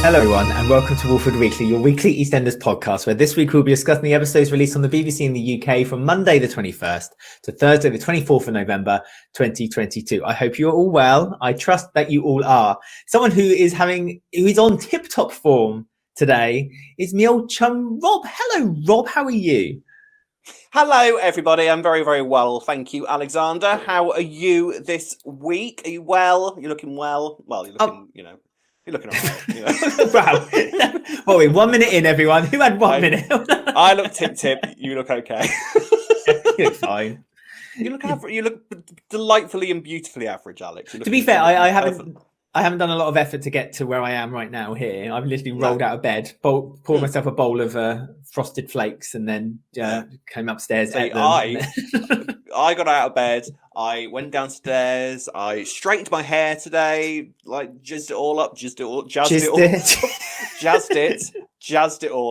Hello everyone and welcome to Walford Weekly, your weekly EastEnders podcast, where this week we'll be discussing the episodes released on the BBC in the UK from Monday the 21st to Thursday the 24th of November 2022. I hope you're all well. I trust that you all are. Someone who is on tip-top form today is my old chum Rob. Hello Rob, how are you? Hello everybody, I'm very, very well. Thank you, Alexander. How are you this week? Are you well? You're looking well? Well, you're looking, You're looking all right, you know. Wow. Well, we're 1 minute in, everyone. Who had 1 minute? I look tip. You look okay. You look fine. You look delightfully and beautifully average, Alex. To be fair, I haven't done a lot of effort to get to where I am right now here. I've literally rolled out of bed, poured myself a bowl of frosted flakes, and then came upstairs. See, I got out of bed. I went downstairs. I straightened my hair today, like jazzed it all up, jazzed it all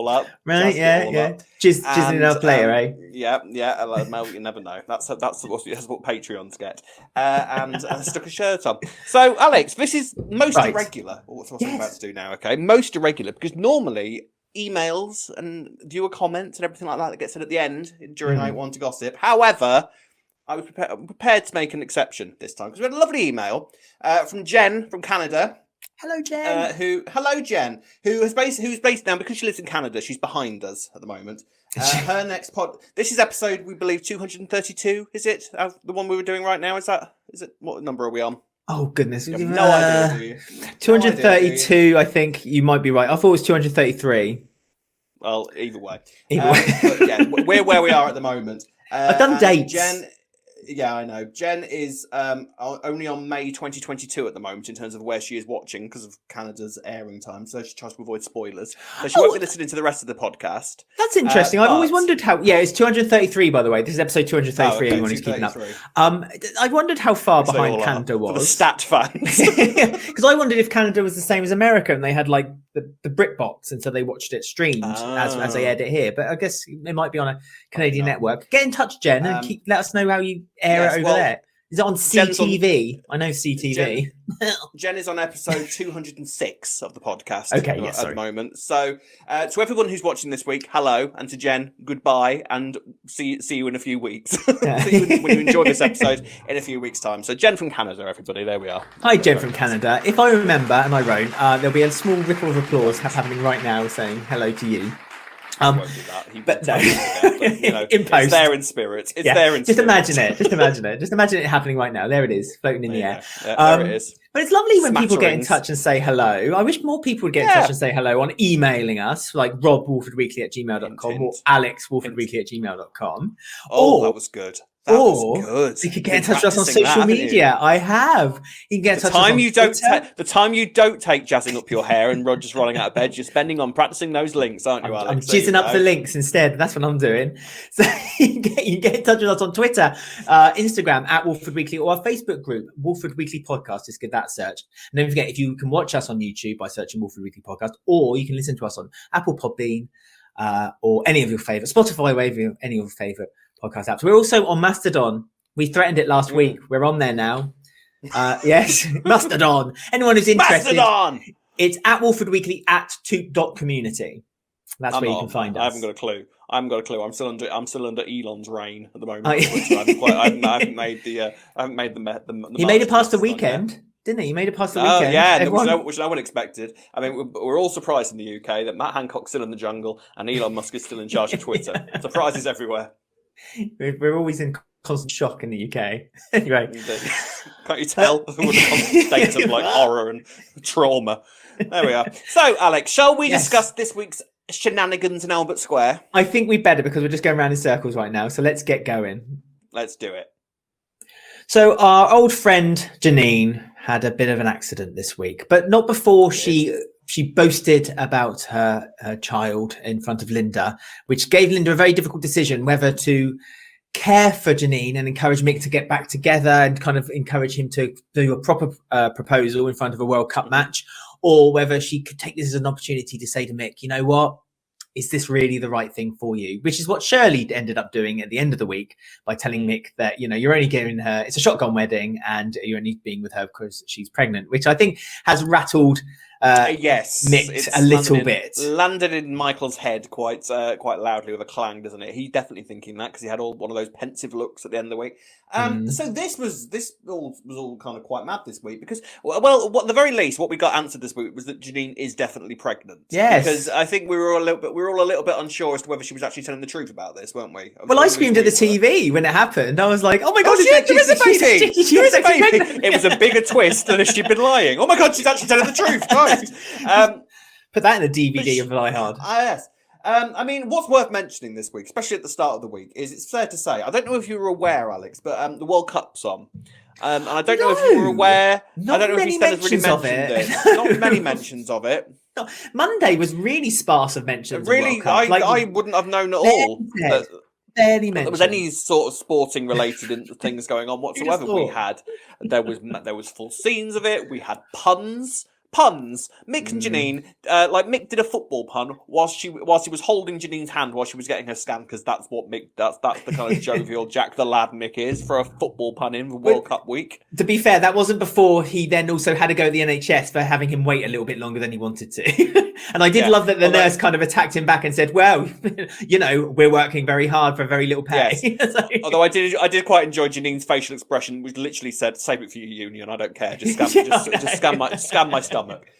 up. Right, yeah. Jizzing it up later, eh? Yeah. Well, you never know. That's what Patreons get. And I stuck a shirt on. So, Alex, this is most irregular. What's what I'm about to do now? Okay, most irregular because normally emails and viewer comments and everything like that gets said at the end during I Want to Gossip. However, I was prepared to make an exception this time because we had a lovely email from Jen from Canada. Hello, Jen. Hello, Jen, who's based now because she lives in Canada. She's behind us at the moment. Her next pod. This is episode we believe 232. Is it the one we were doing right now? Is it? What number are we on? Oh goodness, you have no idea, do you? 232. I think you might be right. I thought it was 233. Well, either way. But yeah, we're where we are at the moment. I've done dates. Jen. Yeah, I know. Jen is only on May 2022 at the moment in terms of where she is watching because of Canada's airing time. So she tries to avoid spoilers. So she won't be listening to the rest of the podcast. That's interesting. I've always wondered how... Yeah, it's 233, by the way. This is episode 233, anyone who's keeping up. I wondered how far behind Canada was. For the stat fans. Because I wondered if Canada was the same as America and they had like the BritBox and so they watched it streamed as they aired it here. But I guess it might be on a Canadian network. Get in touch, Jen, and let us know how you air it over there. Is it on CTV? I know CTV. Jen is on episode 206 of the podcast at the moment. So to everyone who's watching this week, hello. And to Jen, goodbye. And see you in a few weeks. See you when you enjoy this episode in a few weeks' time. So Jen from Canada, everybody. There we are. Hi, Jen from Canada. If I remember, and I won't, there'll be a small ripple of applause happening right now saying hello to you. Won't do that. But no, in post. It's there in spirit. It's there in spirit. Imagine it. Just imagine it happening right now. There it is, floating in the air. There it is. But it's lovely when people get in touch and say hello. I wish more people would get in touch and say hello on emailing us, like robwalfordweekly@gmail.com or alexwalfordweekly@gmail.com. Oh, that was good. Good. You can get in touch with us on social media. I have. You can get in touch with us on the time you don't take jazzing up your hair and just rolling out of bed, you're spending on practicing those links, aren't you, Alex? I'm jizzing up the links instead. That's what I'm doing. So you can get in touch with us on Twitter, Instagram @Walford Weekly, or our Facebook group, Walford Weekly Podcast. Just give that a search. And don't forget, if you can watch us on YouTube by searching Walford Weekly Podcast, or you can listen to us on Apple Podbean or any of your favourite, Spotify, any of your favourite podcast apps. We're also on Mastodon. We threatened it last week. We're on there now. Yes, Mastodon. Anyone who's interested, it's @WalfordWeekly @toot.community. That's where you can find us. I haven't got a clue. I'm still under Elon's reign at the moment. I haven't made the. He made it past the weekend, didn't he? He made it past the weekend. Yeah, which no one expected. I mean, we're all surprised in the UK that Matt Hancock's still in the jungle and Elon Musk is still in charge of Twitter. Surprises everywhere. We're always in constant shock in the UK. Anyway, can't you tell with the constant state of like horror and trauma? There we are. So, Alex, shall we discuss this week's shenanigans in Albert Square? I think we better because we're just going around in circles right now. So let's get going. Let's do it. So our old friend Janine had a bit of an accident this week, but not before she boasted about her child in front of Linda, which gave Linda a very difficult decision whether to care for Janine and encourage Mick to get back together and kind of encourage him to do a proper proposal in front of a World Cup match, or whether she could take this as an opportunity to say to Mick, you know what, is this really the right thing for you? Which is what Shirley ended up doing at the end of the week by telling Mick that, you know, you're only giving her, it's a shotgun wedding and you're only being with her because she's pregnant, which I think has rattled Yes, nicked a little bit. Landed in Michael's head quite loudly with a clang, doesn't it? He definitely thinking that because he had one of those pensive looks at the end of the week. So this was all kind of quite mad this week because at the very least, what we got answered this week was that Janine is definitely pregnant. Yes, because I think we were all a little bit unsure as to whether she was actually telling the truth about this, weren't we? Well, I screamed at the TV when it happened. I was like, "Oh my god, there is a baby! She is a baby!" It was a bigger twist than if she'd been lying. Oh my god, she's actually telling the truth! Christ. Put that in the DVD of Lie Hard. Yes. I mean, what's worth mentioning this week, especially at the start of the week, is it's fair to say, I don't know if you were aware, Alex, but the World Cup's on. And I don't know if you were aware. I don't know if EastEnders really mentioned it. Not many mentions of it. Monday was really sparse of mentions. Really, I wouldn't have known at all. Barely mentioned. There was any sort of sporting related things going on whatsoever. There was full scenes of it. We had puns. Mick and Janine, Mick did a football pun whilst he was holding Janine's hand while she was getting her scan, because that's what Mick. That's the kind of jovial Jack the Lad Mick is for a football pun in for World Cup week. To be fair, that wasn't before he then also had to go to the NHS for having him wait a little bit longer than he wanted to. And I did love that the nurse kind of attacked him back and said, "Well, we're working very hard for very little pay." Yes. Although I did quite enjoy Janine's facial expression, which literally said, "Save it for your union. I don't care. Just scan my stomach."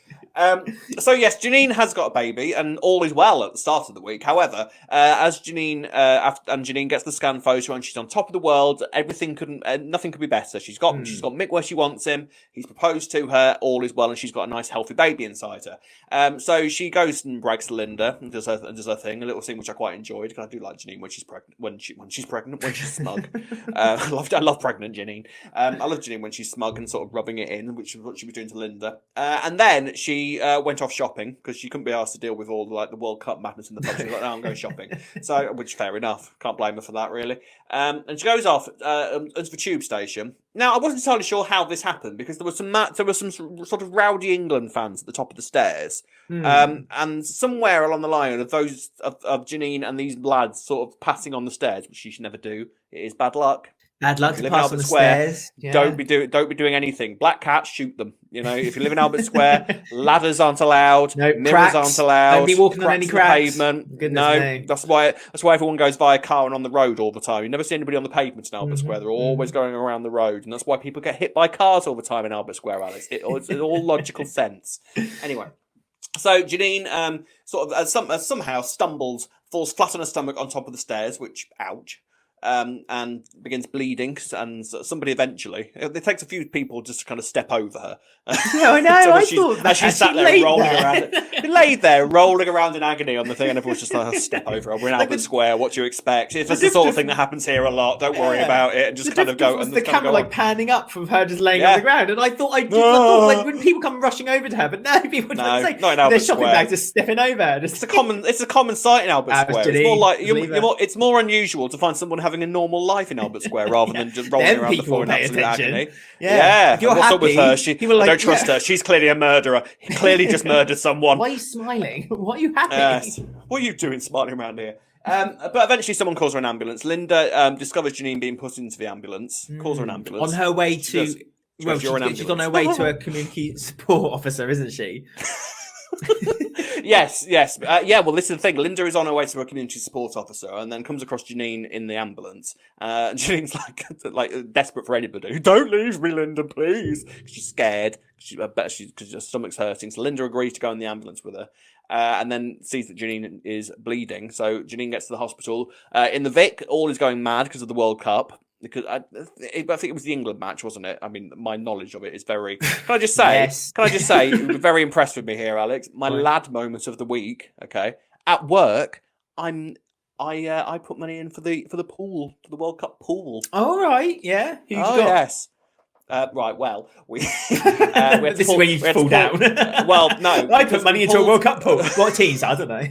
So yes, Janine has got a baby, and all is well at the start of the week. However, as Janine gets the scan photo and she's on top of the world, nothing could be better. She's got Mick where she wants him. He's proposed to her. All is well, and she's got a nice healthy baby inside her. So she goes and brags to Linda and does her thing, a little thing which I quite enjoyed, because I do like Janine when she's pregnant. When she's smug. I love pregnant Janine. I love Janine when she's smug and sort of rubbing it in, which is what she was doing to Linda. And then she went off shopping because she couldn't be asked to deal with all the World Cup madness in the pub. She's like, "No, I'm going shopping." So, which fair enough, can't blame her for that really. And she goes off into the tube station. Now, I wasn't entirely sure how this happened because there were some sort of rowdy England fans at the top of the stairs, and somewhere along the line of those of Janine and these lads sort of passing on the stairs, which you should never do. It is bad luck. Bad luck to pass on the stairs. Yeah. Don't be doing anything. Black cats, shoot them. If you live in Albert Square, ladders aren't allowed. No, mirrors cracks aren't allowed. Don't be walking on any cracks. Pavement. No, that's why everyone goes via car and on the road all the time. You never see anybody on the pavement in Albert Square. They're always going around the road, and that's why people get hit by cars all the time in Albert Square, Alex. It's all logical sense. Anyway, so Janine somehow falls flat on her stomach on top of the stairs, which ouch. And begins bleeding, and somebody eventually. It takes a few people just to kind of step over her. Yeah, I know. I thought that she sat there rolling around. She laid there rolling around in agony on the thing, and everyone's just like, "Step over her. We're in Albert Square. What do you expect? It's the sort of thing that happens here a lot. Don't worry about it." And just kind of go. And the camera panning up from her just laying on the ground, and I thought when people come rushing over to her, but no, people don't say. Not in Albert Their shopping Square. Bags just stepping over. It's a common sight in Albert Square. It's more like it's more unusual to find someone having a normal life in Albert Square rather than just rolling around the floor in absolute agony. Yeah. If you're what's happy, up with her? I don't trust her. She's clearly a murderer. He clearly just murdered someone. Why are you smiling? Why are you happy? What are you doing smiling around here? But eventually someone calls her an ambulance. Linda discovers Janine being put into the ambulance, calls her an ambulance. On her way to... she's on her way to a community support officer, isn't she? Yes. Well, this is the thing. Linda is on her way to a community support officer, and then comes across Janine in the ambulance. Janine's like desperate for anybody. "Don't leave me, Linda, please." She's scared. I bet because her stomach's hurting. So Linda agrees to go in the ambulance with her, and then sees that Janine is bleeding. So Janine gets to the hospital. In the Vic, all is going mad because of the World Cup. Because I think it was the England match, wasn't it? I mean, my knowledge of it is very. Can I just say? Yes. Can I just say? You're very impressed with me here, Alex. My lad moment of the week. Okay, at work, I put money in for the pool, for the World Cup pool. All right, yeah. Who's got? Yes. Right, well, we this is where you fall down. Well, no. I put money into a World Cup pool. What teams? I don't know.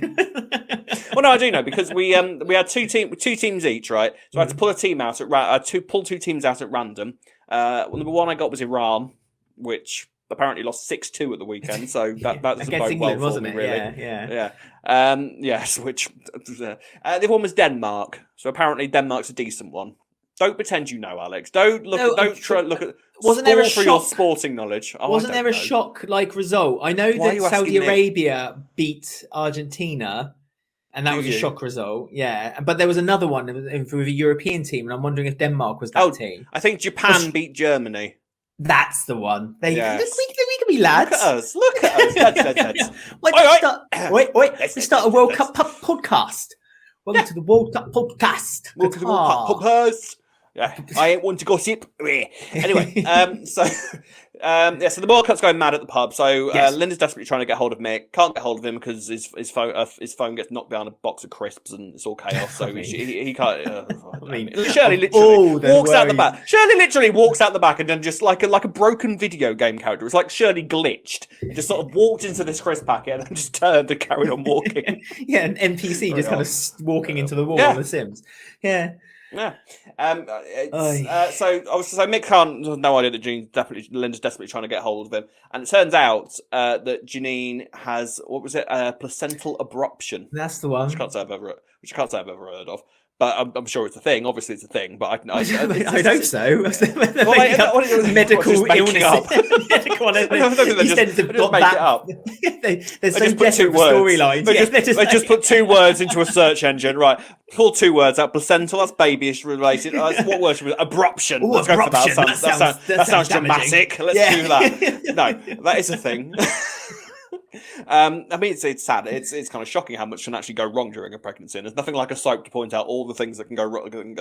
Well, no, I do know, because we had two teams each, right? So I had to pull a team out pull two teams out at random. Number one I got was Iran, which apparently lost 6-2 at the weekend, so that doesn't bode England, well for me, really. Yeah. Yes, which the other one was Denmark. So apparently Denmark's a decent one. Don't pretend you know, Alex. Don't look. No, don't try look at. Wasn't there a for your shock? sporting knowledge? Oh, Wasn't there a shock result? I know Why are that you Saudi asking me? Arabia beat Argentina, and that was a shock result. Yeah, but there was another one with a European team, and I'm wondering if Denmark was that team. I think Japan beat Germany. That's the one. There you go. Yes. Look, we can be lads. Look at us. Lads. Wait. Let's start a World Cup podcast. Welcome to the World Cup podcast. Welcome to the World Cup podcast. Yeah, I ain't one to gossip. Anyway, so the World Cup's going mad at the pub. So Linda's desperately trying to get hold of Mick. Can't get hold of him because his phone gets knocked behind a box of crisps and it's all chaos. So he can't. Shirley literally walks out the back. Shirley literally walks out the back and then just like a broken video game character. It's like Shirley glitched. Just sort of walked into this crisp packet and then just turned and carried on walking. Yeah, an NPC just kind of walking into the wall on The Sims. Yeah. Yeah. So Mick can't. No idea that Linda's desperately trying to get hold of him, and it turns out that Janine has placental abruption. That's the one. Which I can't say I've ever heard of. But I'm sure it's a thing. Obviously, it's a thing. But I hope so. Medical illness. Medical EastEnders have got that. It up. There's some desperate storylines. They just put 2 words into a search engine. Right, pull 2 words out. Placental. That's babyish related. What word should we? Abruption. Ooh, Let's go for that. That sounds dramatic. Let's do that. No, that is a thing. I mean, it's sad. It's kind of shocking how much can actually go wrong during a pregnancy. And there's nothing like a soap to point out all the things that can go wrong during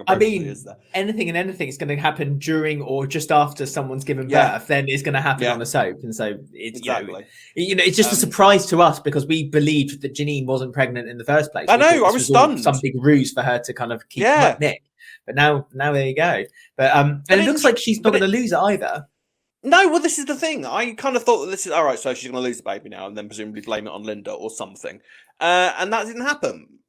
a pregnancy. I mean, is there? anything is going to happen during or just after someone's given birth. Then it's going to happen on a soap, and so it's exactly. It's just a surprise to us because we believed that Janine wasn't pregnant in the first place. I know. I was stunned. Some big ruse for her to kind of keep Nick. But now there you go. But and it looks like she's not going to lose it either. No, well, this is the thing. I kind of thought that this is all right. So she's going to lose the baby now, and then presumably blame it on Linda or something. And that didn't happen.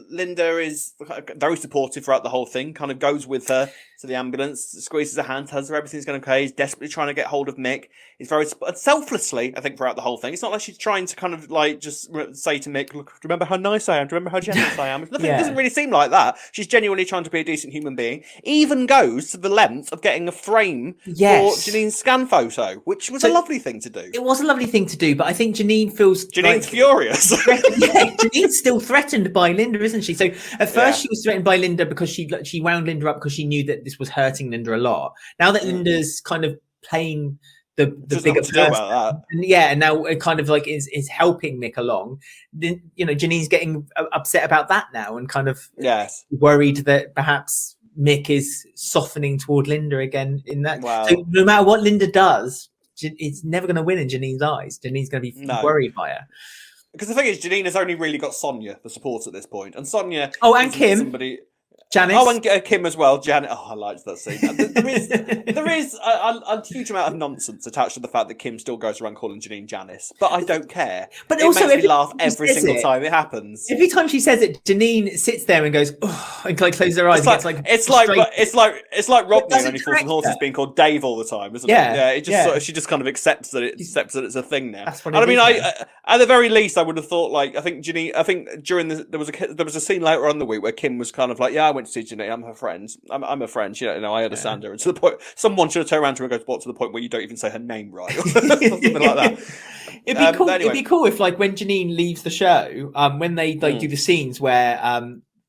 Linda is very supportive throughout the whole thing. Kind of goes with her to the ambulance, squeezes her hand, tells her everything's going okay. He's desperately trying to get hold of Mick. He's very selflessly, I think, throughout the whole thing. It's not like she's trying to kind of like just say to Mick, "Look, do you remember how nice I am? Do you remember how generous I am?" It doesn't really seem like that. She's genuinely trying to be a decent human being. Even goes to the length of getting a frame for Janine's scan photo, which was a lovely thing to do. It was a lovely thing to do, but I think Janine feels Janine's furious. Janine's still threatened by Linda, isn't she? So at first she was threatened by Linda because she wound Linda up because she knew that this was hurting Linda a lot. Now that Linda's kind of playing the bigger person, and now it kind of like is helping Mick along. Then Janine's getting upset about that now and kind of worried that perhaps Mick is softening toward Linda again in that. Wow. So no matter what Linda does, it's never going to win in Janine's eyes. Janine's going to be worried by her. Because the thing is, Janine has only really got Sonia for support at this point, and Sonia. Oh, and Kim. Janice. Oh, and Kim as well. Janet. Oh, I liked that scene. There is a huge amount of nonsense attached to the fact that Kim still goes around calling Janine Janice, but I don't care. But it also makes me laugh every single time it happens. Every time she says it, Janine sits there and goes, "Oh," and like closes her eyes. It's like Rodney only Fools and Horses being called Dave all the time, isn't it? Yeah. It just sort of, she just kind of accepts that it's a thing now. And I mean, at the very least, I would have thought like I think during there was a scene later on in the week where Kim was kind of like, "Yeah, I went to see Janine. I'm her friend. I'm a friend. I understand her." And to the point, someone should have turned around to her and go, "What?" To the point where you don't even say her name right, or something like that. It'd be cool. Anyway. It'd be cool if, like, when Janine leaves the show, when they do the scenes where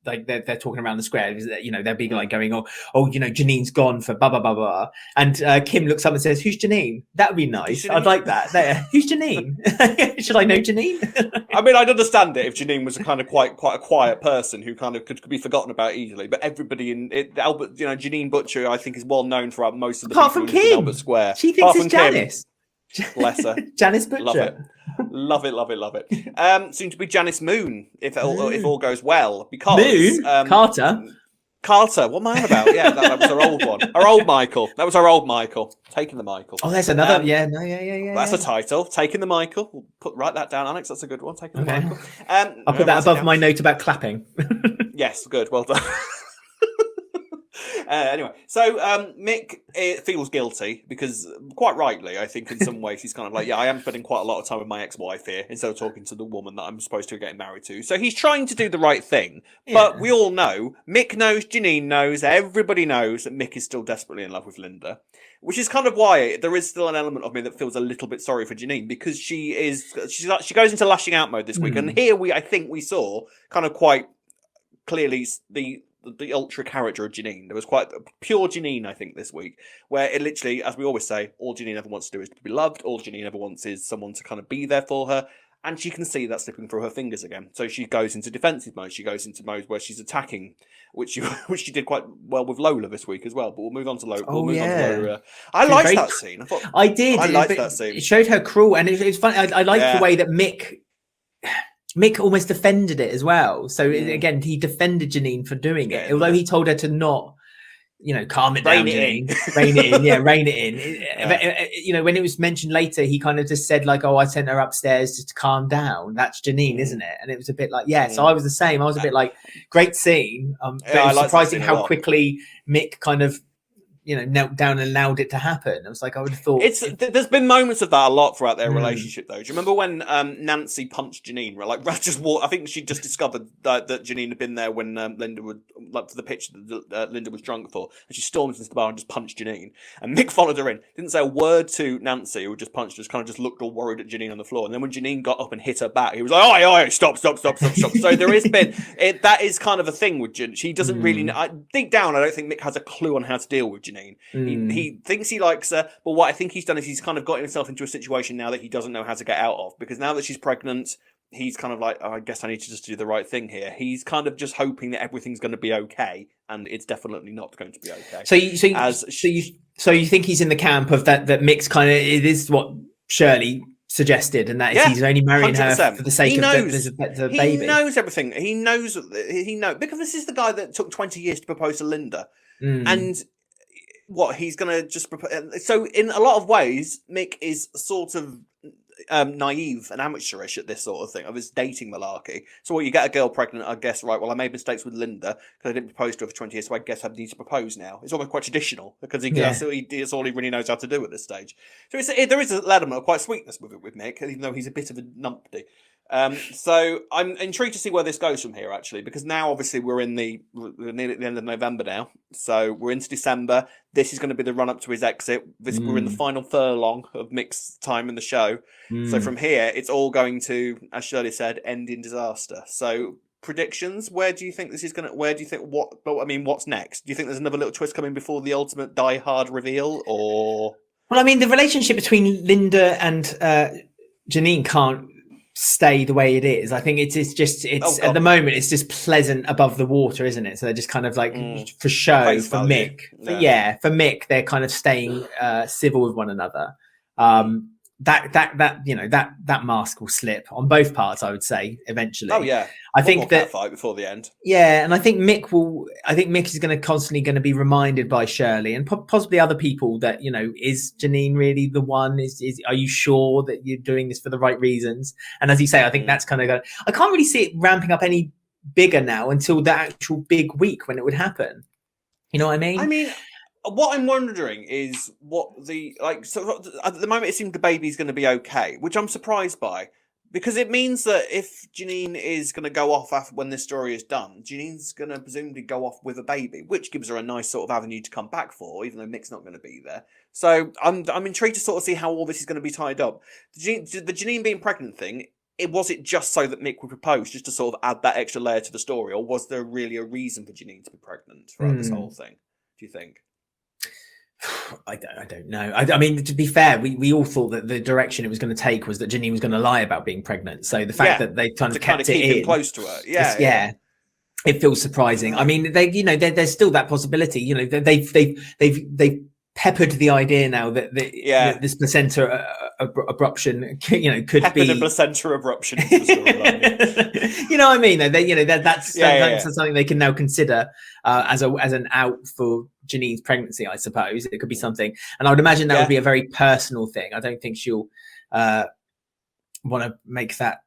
like they're talking around the square, they'll be like going, oh, Janine's gone for blah blah blah blah, and Kim looks up and says, "Who's Janine?" That would be nice. I'd like that. Who's Janine? Should I know Janine? I mean, I'd understand it if Janine was a kind of quite a quiet person who kind of could be forgotten about easily. But everybody in it, Albert, Janine Butcher, I think, is well known throughout most of the apart from Kim, Albert Square. She thinks it's Janice. Bless her. Janice Butcher. Love it. Soon to be Janice Moon, if all goes well. Because Moon? Carter, what am I on about? Yeah, that was our old one. Our old Michael. That was our old Michael. Taking the Michael. Oh, there's another. Yeah. That's a title. Taking the Michael. We'll write that down, Alex. That's a good one. Taking the Michael. I'll put that above my note about clapping. Yes, good. Well done. Anyway, so Mick feels guilty because, quite rightly, I think in some ways he's kind of like, yeah, I am spending quite a lot of time with my ex-wife here instead of talking to the woman that I'm supposed to be getting married to. So he's trying to do the right thing. Yeah. But we all know, Mick knows, Janine knows, everybody knows that Mick is still desperately in love with Linda, which is kind of why there is still an element of me that feels a little bit sorry for Janine, because she goes into lashing out mode this week, and here I think we saw kind of quite clearly the ultra character of Janine. There was quite a pure Janine, I think, this week, where it literally, as we always say, all Janine ever wants to do is to be loved. All Janine ever wants is someone to kind of be there for her. And she can see that slipping through her fingers again. So she goes into defensive mode. She goes into mode where she's attacking, which she did quite well with Lola this week as well. But we'll move on to Lola. On to Lola. I liked that scene. I liked that scene. It showed her cruel, and it was funny. I liked the way that Mick almost defended it as well. So again, he defended Janine for doing it, although he told her to not, calm it down, Janine. Rein it in. Yeah, rein it in. When it was mentioned later, he kind of just said like, "Oh, I sent her upstairs just to calm down." That's Janine, isn't it? And it was a bit like, So I was the same. I was a bit like, great scene. But it was surprising how quickly Mick kind of knelt down and allowed it to happen. I was like, I would have thought there's been moments of that a lot throughout their relationship, though. Do you remember when Nancy punched Janine? Like, I think she just discovered that Janine had been there when Linda would, like, for the pitch that Linda was drunk for, and she stormed into the bar and just punched Janine. And Mick followed her in, didn't say a word to Nancy, who just punched her, just kind of just looked all worried at Janine on the floor. And then when Janine got up and hit her back, he was like, "Oi, stop!" So there has been that is kind of a thing with Janine. She doesn't really. Deep down, I don't think Mick has a clue on how to deal with Janine. He thinks he likes her, but what I think he's done is he's kind of got himself into a situation now that he doesn't know how to get out of, because now that she's pregnant, he's kind of like, I guess I need to just do the right thing here. He's kind of just hoping that everything's going to be okay, and it's definitely not going to be okay. So you think he's in the camp of that Mick's kind of, it is what Shirley suggested, and that is he's only marrying 100%. Her for the sake of the baby. He knows everything. He knows because this is the guy that took 20 years to propose to Linda, and he's going to just propose. So in a lot of ways, Mick is sort of naive and amateurish at this sort of thing, of his dating malarkey. So you get a girl pregnant, I guess, right, well, I made mistakes with Linda because I didn't propose to her for 20 years, so I guess I need to propose now. It's almost quite traditional, because that's all he really knows how to do at this stage. So there is an element of quite sweetness with it with Mick, even though he's a bit of a numpty. So I'm intrigued to see where this goes from here, actually, because now obviously we're nearly at the end of November now, so we're into December. This is going to be the run up to his exit. We're in the final furlong of Mick's time in the show. So from here, it's all going to, as Shirley said, end in disaster. So predictions: where do you think this is going to? Where do you think what's next? Do you think there's another little twist coming before the ultimate Die Hard reveal, or? Well, I mean, the relationship between Linda and Janine can't stay the way it is. I think it's at the moment it's just pleasant above the water, isn't it? So they're just kind of like for show, face for value. Mick. For Mick, they're kind of staying civil with one another. That mask will slip on both parts, I would say, eventually. Oh yeah, I think that fight before the end. Yeah, and I think Mick is constantly going to be reminded by Shirley and possibly other people that is Janine really the one? Are you sure that you're doing this for the right reasons? And as you say, I think that's kind of I can't really see it ramping up any bigger now until the actual big week when it would happen. You know what I mean? I mean, what I'm wondering is so at the moment it seems the baby's going to be okay, which I'm surprised by, because it means that if Janine is going to go off after when this story is done, Janine's going to presumably go off with a baby, which gives her a nice sort of avenue to come back for, even though Mick's not going to be there. So I'm intrigued to sort of see how all this is going to be tied up. The Janine being pregnant thing, was it just so that Mick would propose, just to sort of add that extra layer to the story, or was there really a reason for Janine to be pregnant throughout this whole thing, do you think? I don't know. I mean, to be fair, we all thought that the direction it was going to take was that Janine was going to lie about being pregnant. So the fact that they kind of kept it in close to her, it feels surprising. I mean, there's still that possibility. They've peppered the idea now that this placenta abruption, could peppered be a placenta abruption. You know what I mean? That's something they can now consider as an out for Janine's pregnancy. I suppose it could be something, and I would imagine that would be a very personal thing. I don't think she'll want to make that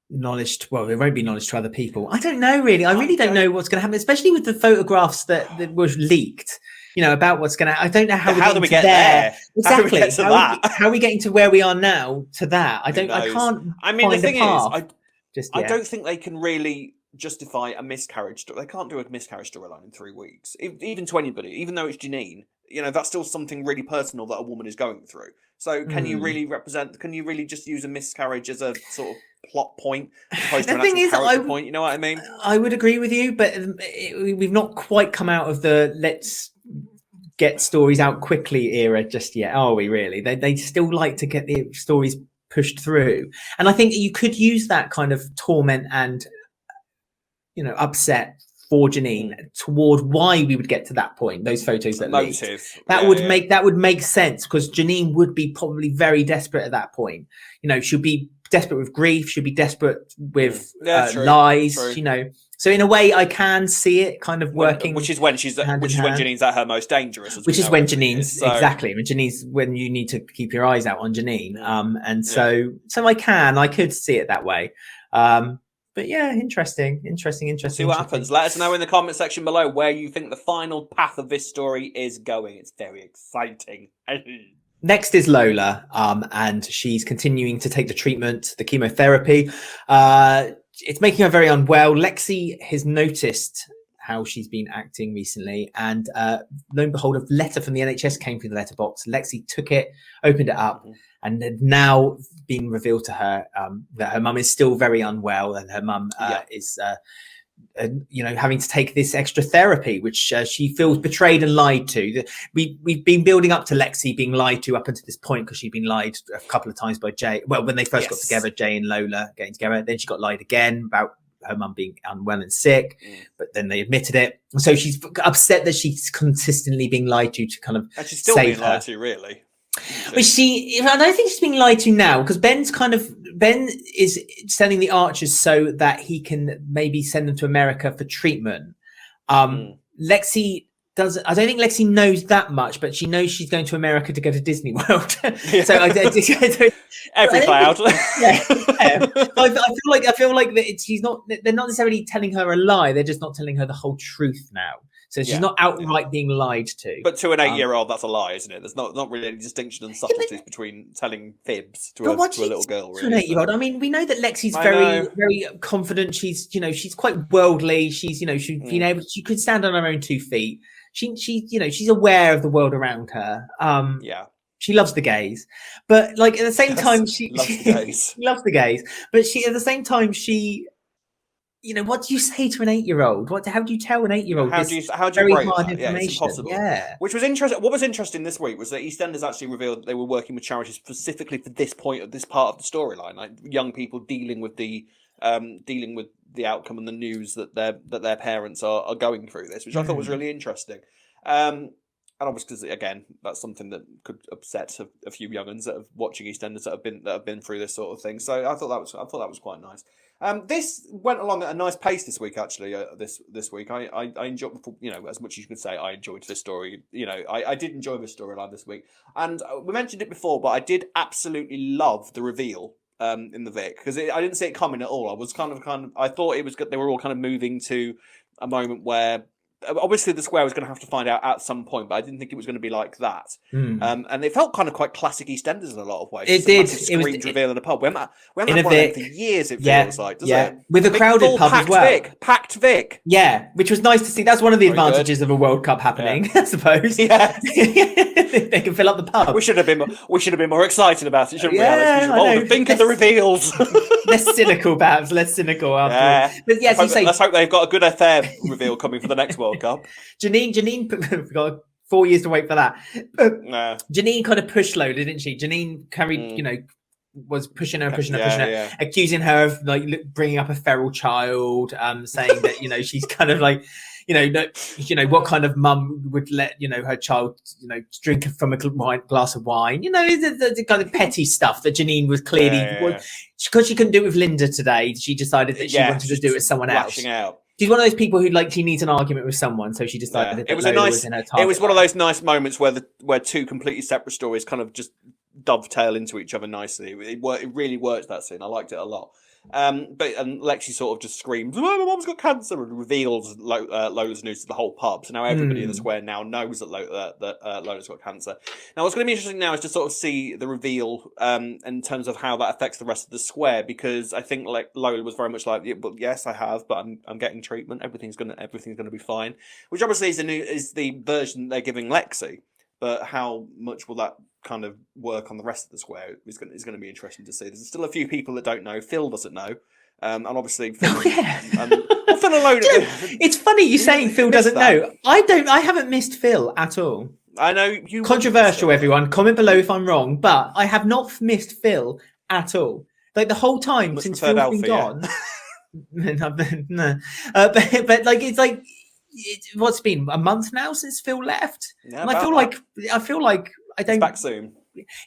well, it won't be knowledge to other people. I don't know, really. I really don't know what's going to happen, especially with the photographs that were leaked, about what's going to, I don't know how do we get there? Exactly. How are we getting to where we are now to that? I can't. I mean, the thing is, I don't think they can really justify a miscarriage. They can't do a miscarriage storyline in 3 weeks, even to anybody, even though it's Janine. That's still something really personal that a woman is going through. So can you really just use a miscarriage as a sort of plot point as opposed to an actual character point? You know what I mean? I would agree with you, but we've not quite come out of the let's get stories out quickly era just yet, are we really? They still like to get the stories pushed through. And I think you could use that kind of torment and, upset for Janine toward why we would get to that point. Those photos that would make sense, because Janine would be probably very desperate at that point. She'll be desperate with grief. She'll be desperate with lies. True. So in a way, I can see it kind of working. Which is when Janine's at her most dangerous. Which is when Janine's exactly when you need to keep your eyes out on Janine. So I could see it that way. But yeah, interesting. See what happens. Let us know in the comment section below where you think the final path of this story is going. It's very exciting. Next is Lola, and she's continuing to take the treatment, the chemotherapy. It's making her very unwell. Lexi has noticed how she's been acting recently, and lo and behold, a letter from the NHS came through the letterbox. Lexi took it, opened it up, and had now been revealed to her that her mum is still very unwell, and her mum is having to take this extra therapy, which she feels betrayed and lied to. We've been building up to Lexi being lied to up until this point, because she'd been lied a couple of times by Jay. Well, when they first got together, Jay and Lola getting together, then she got lied again about her mum being unwell and sick, but then they admitted it. So she's upset that she's consistently being lied to kind of and she's still save being her. lied to, really. But I don't think she's being lied to now, because Ben is sending the archers so that he can maybe send them to America for treatment. Lexi doesn't. I don't think Lexi knows that much, but she knows she's going to America to go to Disney World. So Every cloud. I feel like that she's not. They're not necessarily telling her a lie. They're just not telling her the whole truth now. So she's not outright being lied to. But to an 8-year-old, that's a lie, isn't it? There's not really any distinction and subtleties between telling fibs to a little girl. Really, to an 8-year-old. I mean, we know that Lexi's very confident. She's quite worldly. She's been able. She could stand on her own 2 feet. She's aware of the world around her. She loves the gays, but like at the same time, she loves the gays. But at the same time, what do you say to an 8-year-old? How do you tell an 8-year-old? How do you break that? Yeah, it's impossible. Yeah. Which was interesting. What was interesting this week was that EastEnders actually revealed that they were working with charities specifically for this point of this part of the storyline, like young people dealing with the outcome and the news that their parents are going through this, which I thought was really interesting. And obviously, because again, that's something that could upset a few younguns that are watching EastEnders that have been through this sort of thing. So I thought that was quite nice. This went along at a nice pace this week. Actually, this week I enjoyed, as much as you could say I enjoyed this story. I did enjoy this storyline this week, and we mentioned it before, but I did absolutely love the reveal in the Vic, because I didn't see it coming at all. I was kind of I thought it was good. They were all kind of moving to a moment where obviously the Square was going to have to find out at some point, but I didn't think it was going to be like that. And it felt kind of quite classic EastEnders in a lot of ways. It did. It was reveal in a pub. We haven't had one of them for years. It feels like, doesn't it? With a crowded pub as well. Packed Vic. Yeah, which was nice to see. That's one of the advantages of a World Cup happening, I suppose. Yeah, they can fill up the pub. We should have been more excited about it, shouldn't we? Alex? Think of the reveals. Less cynical, perhaps. Less cynical after. But yes, let's hope they've got a good affair reveal coming for the next World Cup. Janine, we've got 4 years to wait for that. Janine kind of pushed Lola, didn't she? Janine carried, was pushing her, accusing her of like bringing up a feral child, saying that she's kind of like, what kind of mum would let her child drink from a glass of wine? The kind of petty stuff that Janine was clearly because she couldn't do it with Linda today. She decided that she wanted to do it with someone else. Out. She's one of those people who she needs an argument with someone, so she decided that Lola was in her target. It was one of those nice moments where two completely separate stories kind of just dovetail into each other nicely. It really worked, that scene. I liked it a lot. And Lexi sort of just screams, "Oh, my mum's got cancer," and reveals Lola's news to the whole pub. So now everybody in the square now knows that Lola's got cancer. Now, what's going to be interesting now is to sort of see the reveal in terms of how that affects the rest of the square, because I think like Lola was very much like, "Yeah, well, yes, I have, but I'm getting treatment. Everything's gonna be fine," which obviously is the version they're giving Lexi. But how much will that kind of work on the rest of the square is going to be interesting to see. There's still a few people that don't know. Phil doesn't know. And obviously, Phil, Phil alone. It's funny you saying Phil doesn't know. I haven't missed Phil at all. I know you. Controversial, everyone. Comment below if I'm wrong, but I have not missed Phil at all. Like the whole time since Phil's been gone. No, but like it's like. What's been a month now since Phil left? Yeah, and I feel like I don't. He's back soon.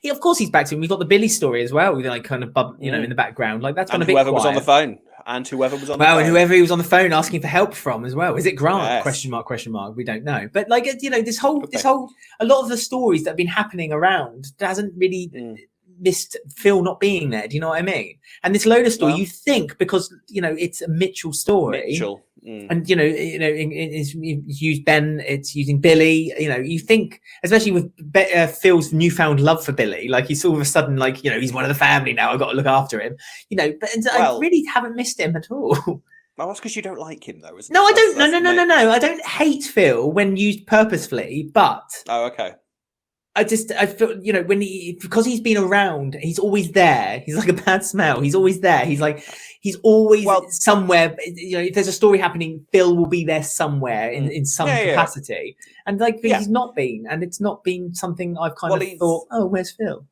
Yeah, of course he's back soon. We've got the Billy story as well. Like kind of in the background. Like that's gone a bit whoever quiet. was on the phone. And whoever was on the phone. And whoever he was on the phone asking for help from as well. Is it Grant? Yes. Question mark. We don't know. But like this whole a lot of the stories that have been happening around hasn't really missed Phil not being there. Do you know what I mean? And this Lola story, you think because it's a Mitchell story. And it's used Ben, it's using Billy. You think, especially with Phil's newfound love for Billy, like he's all of a sudden like he's one of the family now. I've got to look after him. But I really haven't missed him at all. Well, that's because you don't like him, though, isn't it? No, I don't. No. I don't hate Phil when used purposefully, but okay. I feel when because he's been around, he's always there. He's like a bad smell. He's always there. He's always somewhere. If there's a story happening, Phil will be there somewhere in some capacity. And he's not been, and it's not been something I've kind of thought, oh, where's Phil?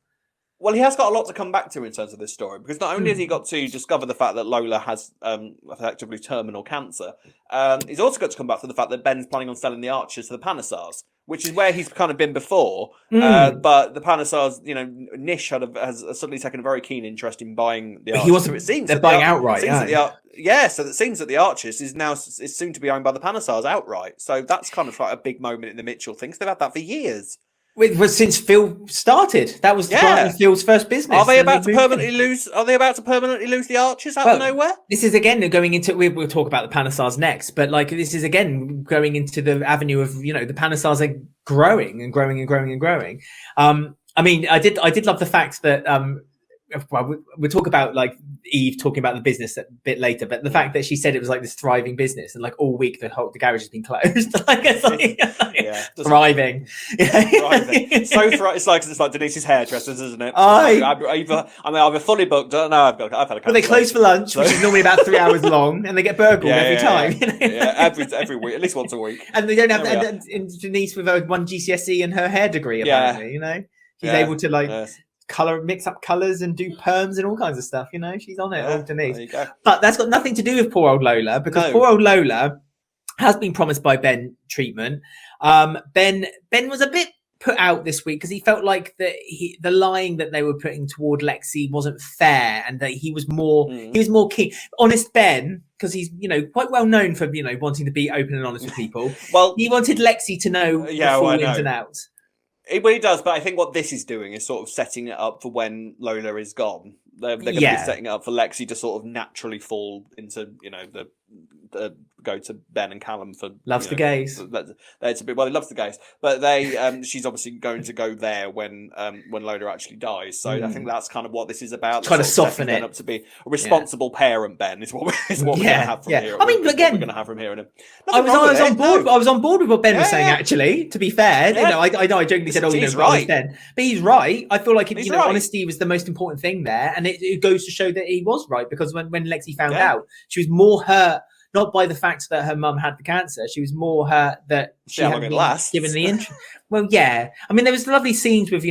Well, he has got a lot to come back to in terms of this story, because not only has he got to discover the fact that Lola has effectively terminal cancer, he's also got to come back to the fact that Ben's planning on selling the Archers to the Panasars, which is where he's kind of been before. But the Panasars, Nish has suddenly taken a very keen interest in buying the Archers. So it seems they're buying outright. So it seems that the Archers is soon to be owned by the Panasars outright. So that's kind of like a big moment in the Mitchell thing. They've had that for years. Since Phil started, that was Phil's first business. Are they about to permanently lose? Are they about to permanently lose the Archers out of nowhere? This is again going into. We'll talk about the Panasars next, but this is again going into the avenue of the Panasars are growing and growing and growing and growing. I mean, I did love the fact that we'll talk about Eve talking about the business a bit later, but the fact that she said it was like this thriving business, and all week the garage has been closed. Thriving. It's like Denise's hairdressers, isn't it? I'm either fully booked. No, I've had a. Well, they close for lunch, which is normally about 3 hours long, and they get burgled every time. Every week, at least once a week. And they don't have and Denise with her one GCSE and her hair degree. Apparently, she's able to mix up colours and do perms and all kinds of stuff. She's on it, old Denise. But that's got nothing to do with poor old Lola, because poor old Lola has been promised by Ben treatment. Ben was a bit put out this week because he felt like the lying that they were putting toward Lexi wasn't fair, and that he was more keen. Honest Ben, because he's quite well known for wanting to be open and honest with people. Well, he wanted Lexi to know the full ins and outs. Well, he does, but I think what this is doing is sort of setting it up for when Lola is gone. They're going to be setting it up for Lexi to sort of naturally fall into, the go to Ben and Callum for loves the gays. He loves the gays, but she's obviously going to go there when Lola actually dies. So I think that's kind of what this is about. Trying to soften it up to be a responsible parent. Ben is what we're going to have from here. I mean, again, we're going to have from here. And I was on board. I was on board with what Ben was saying. Actually, to be fair, I jokingly said, he's right, Ben, but he's right. I feel like honesty was the most important thing there, and it goes to show that he was right, because when Lexi found out, she was more hurt. Not by the fact that her mum had the cancer, she was more hurt that she hadn't been given the interest. Well, yeah. I mean, there was lovely scenes with,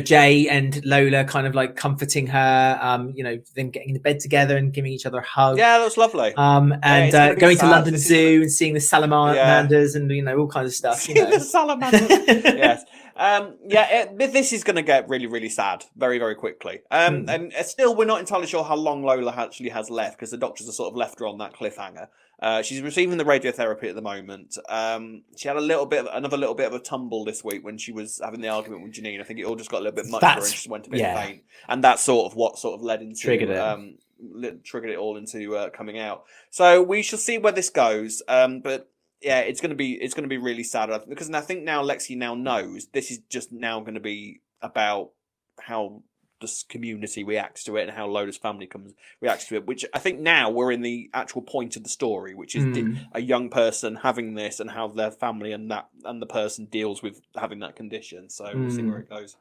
Jay and Lola kind of comforting her, them getting into bed together and giving each other a hug. Yeah, that was lovely. And going to London Zoo and seeing the salamanders and, all kinds of stuff. The salamanders. Yes. This is going to get really, really sad very, very quickly. And still, we're not entirely sure how long Lola actually has left, because the doctors have sort of left her on that cliffhanger. She's receiving the radiotherapy at the moment. She had another little bit of a tumble this week when she was having the argument with Janine. I think it all just got a little bit much for her, and she went a bit faint. And that's sort of what led into triggered it. triggered it all into coming out. So we shall see where this goes. But yeah, it's going to be really sad because I think now Lexi now knows this is just now going to be about how this community reacts to it and how Lola's family reacts to it, which I think now we're in the actual point of the story, which is a young person having this and how their family and the person deals with having that condition. So we'll see where it goes.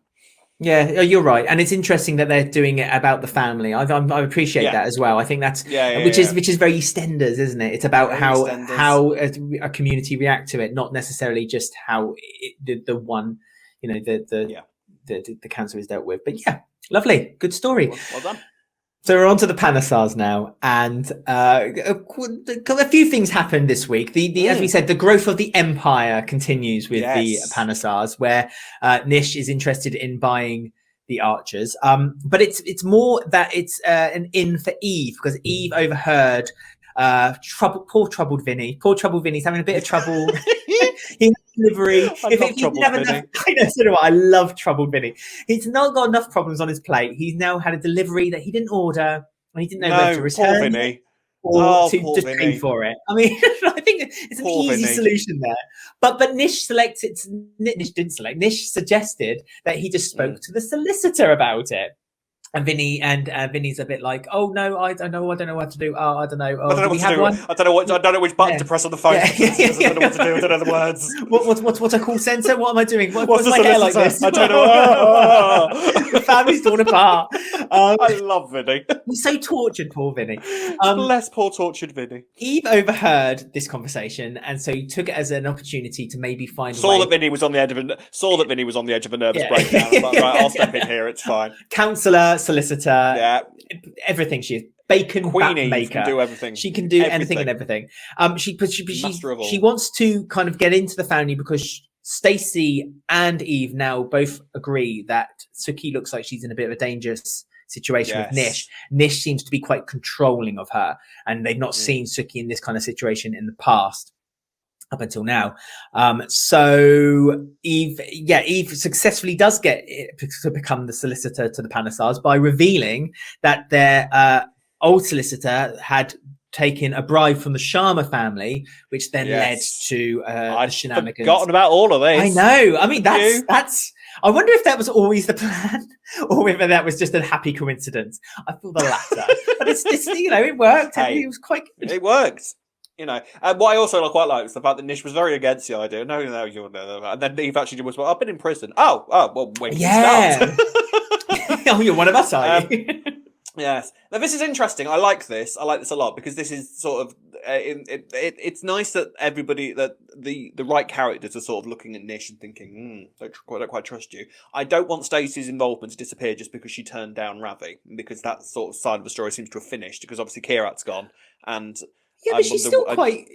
Yeah, you're right, and it's interesting that they're doing it about the family. I appreciate that as well. I think that's which is very EastEnders, isn't it? It's about very how a community react to it, not necessarily just how the one, the cancer is dealt with. But yeah, lovely, good story. Well done. So we're on to the Panasars now, and a few things happened this week. As we said, the growth of the empire continues with the Panasars, where Nish is interested in buying the archers. But it's more that it's an in for Eve, because Eve overheard poor troubled Vinny. Poor troubled Vinny's having a bit of trouble. He had delivery. I love troubled Vinny. He's not got enough problems on his plate. He's now had a delivery that he didn't order, and he didn't know whether to return Vinny. or to just pay for it. I mean, I think it's an easy solution there. But Nish Nish suggested that he just spoke to the solicitor about it. And Vinny's a bit like, oh no, I don't know what to do. Oh, I don't know. Oh, I don't know what to do. One? I don't know which button to press on the phone. I don't know what to do. I don't know the words. What's a call centre? What am I doing? What's my hair like this? I don't know. The family's torn apart. I love Vinny. He's so tortured, poor Vinny. Bless poor tortured Vinny. Eve overheard this conversation, and so he took it as an opportunity to maybe find. Saw that Vinny was on the edge of a nervous breakdown. Like, right, I'll step in here. It's fine. Counsellor, solicitor, everything she is. Bacon Queenie maker. Can do everything. She can do anything and everything. She wants to kind of get into the family because Stacey and Eve now both agree that Suki looks like she's in a bit of a dangerous situation with Nish. Nish seems to be quite controlling of her, and they've not seen Suki in this kind of situation in the past. Up until now. So Eve successfully does get to become the solicitor to the Panasars by revealing that their old solicitor had taken a bribe from the Sharma family, which then led to shenanigans. I've forgotten about all of this. I know. I mean, that's I wonder if that was always the plan or whether that was just a happy coincidence. I feel the latter. But it's it worked. Hey, it was quite good. It worked. And what I also quite like is the fact that Nish was very against the idea. No, you're no. And then Eve actually was, well, I've been in prison. Oh, well, when you start. Oh, you're one of us, are you? Yes. Now, this is interesting. I like this a lot because this is sort of, it's nice that everybody, that the right characters are sort of looking at Nish and thinking, don't quite trust you. I don't want Stacey's involvement to disappear just because she turned down Ravi, because that sort of side of the story seems to have finished, because obviously Kirat's gone and... Yeah, but she's still quite.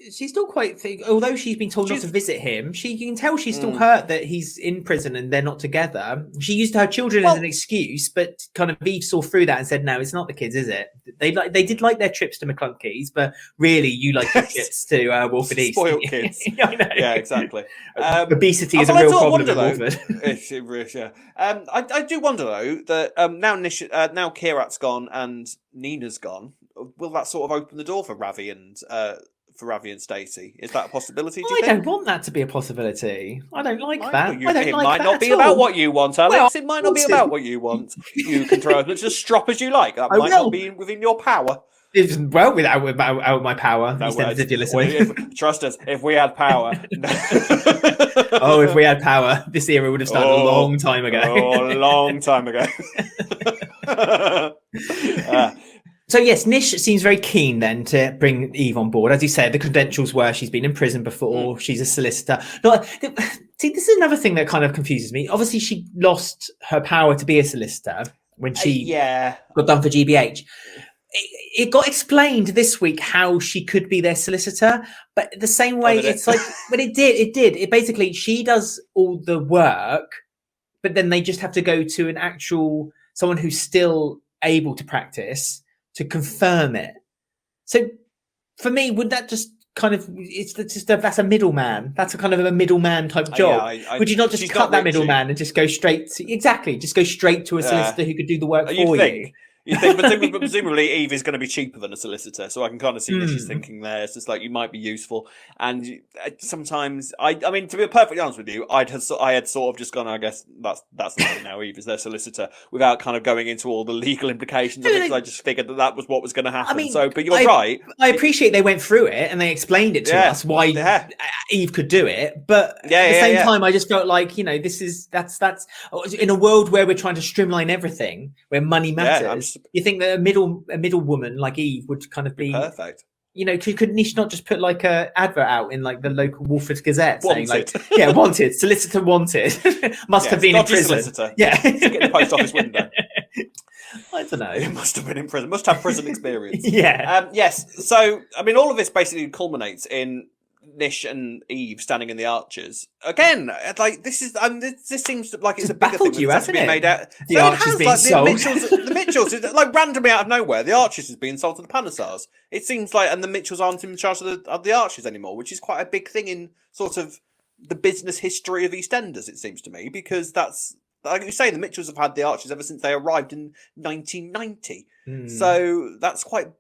Although she's been told not to visit him, you can tell she's still hurt that he's in prison and they're not together. She used her children as an excuse, but kind of Eve saw through that and said, "No, it's not the kids, is it? They did like their trips to McClunky's, but really, you like your trips to Walford East." Spoiled kids. I know. Yeah, exactly. Obesity is a real problem in Walford. It really is, yeah. I do wonder though that now Kirat's gone and Nina's gone. Will that sort of open the door for Ravi and Stacey? Is that a possibility? I don't want that to be a possibility. I don't like that. It might not be about what you want, Alex. It might not be about what you want. You can throw as much a strop as you like. That might not be within your power. Well, without my power. If you're listening. Trust us, if we had power. If we had power, this era would have started a long time ago. A long time ago. So yes, Nish seems very keen then to bring Eve on board. As you said, the credentials were she's been in prison before, she's a solicitor. See, this is another thing that kind of confuses me. Obviously, she lost her power to be a solicitor when she got done for GBH. It got explained this week how she could be their solicitor, but the same way it's like, but it did. It basically, she does all the work, but then they just have to go to someone who's still able to practice to confirm it. So for me, would that just kind of, that's a middleman. That's a kind of a middleman type job. Would you not just cut that middleman and just go straight to a solicitor who could do the work for you? You think, but presumably Eve is going to be cheaper than a solicitor, so I can kind of see that she's thinking there. It's just like, you might be useful, and sometimes I mean, to be perfectly honest with you, I had sort of just gone, I guess that's not now. Eve is their solicitor, without kind of going into all the legal implications of it, because I just figured that was what was going to happen. I mean, but you're right. I appreciate they went through it and they explained it to us why Eve could do it, but at the same time, I just felt like, that's in a world where we're trying to streamline everything, where money matters. You think that a middle woman like Eve would kind of be perfect? Could Nish not just put like a advert out in like the local Walford Gazette saying like, wanted, solicitor wanted, must have been in prison. Solicitor. Get in the post office window. I don't know. It must have been in prison. Must have prison experience. Yes. So I mean, all of this basically culminates in Nish and Eve standing in the arches again. Like, this seems like it's a bigger thing that's been made out. The arches being sold. The Mitchells, like randomly out of nowhere, the arches is being sold to the Panasars. It seems like, and the Mitchells aren't in charge of the arches anymore, which is quite a big thing in sort of the business history of EastEnders. It seems to me, because that's, like you say, the Mitchells have had the arches ever since they arrived in 1990. So that's quite